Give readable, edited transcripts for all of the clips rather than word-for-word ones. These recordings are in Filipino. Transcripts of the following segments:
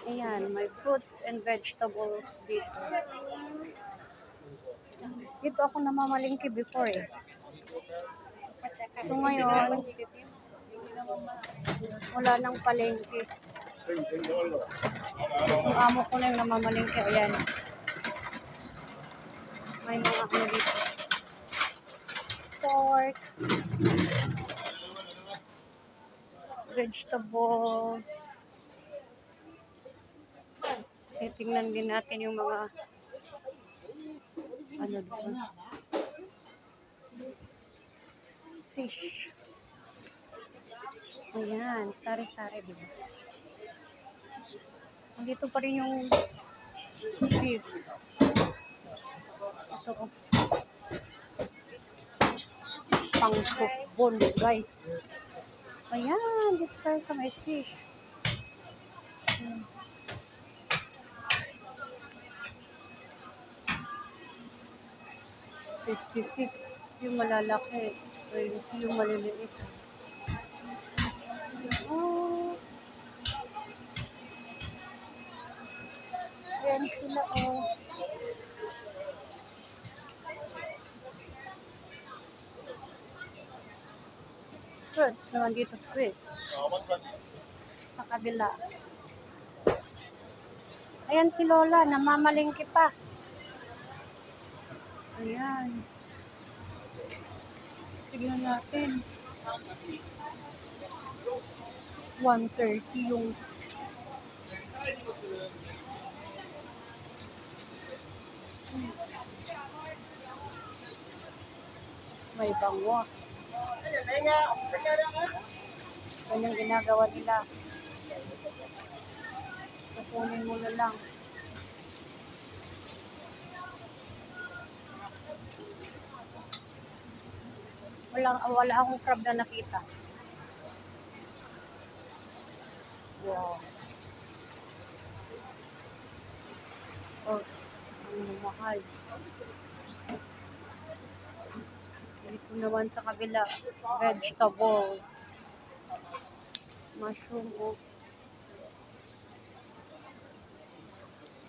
Ayan, may fruits and vegetables dito. Dito ako namamalingki before eh. So ngayon, wala nang palengke. Yung amo ko na yung namamalingki. Ayan. May mga ano dito. Pork. Vegetables. Tingnan din natin yung mga ano doon. Fish. Ayan, sari-sari diba? Nandito pa rin yung beef. Ito oh. Pang soup bones guys. Ayan, dito tayo sa may fish. 56 yung malalaki, 20 yung maliliit. Oh. Ayan sila oh. Fruit naman dito, fruits. Sa kabila. Ayan si Lola, namamalingki pa. Ayan. Tignan natin. 130 yung may bangos. Ganyang ginagawa nila. Kukunin mo na lang. Wala akong crab na nakita. Wow. Oh, ang mahal. Dito naman sa kabila, vegetables. Mushroom, oh.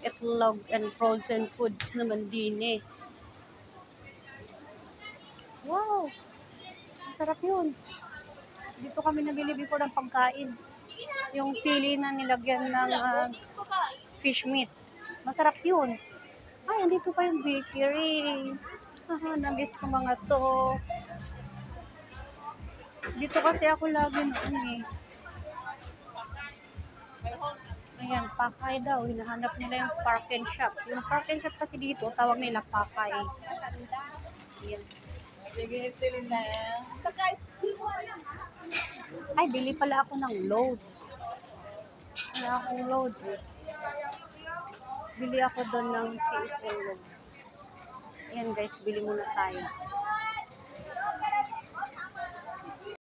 Itlog and frozen foods naman din eh. Wow! Masarap yun. Dito kami nabili before ng pagkain. Yung sili na nilagyan ng fish meat. Masarap yun. Ay, andito pa yung bakery. Namiss ko mga to. Dito kasi ako lagi noon eh. Ayan, Pakay daw. Hinahanap nila yung park and shop. Yung park and shop kasi dito, tawag nila Pakay. Ayan. Ay, bili pala ako ng load. Wala akong load eh. Bili ako doon ng CSL load. Ayan guys, bili muna tayo.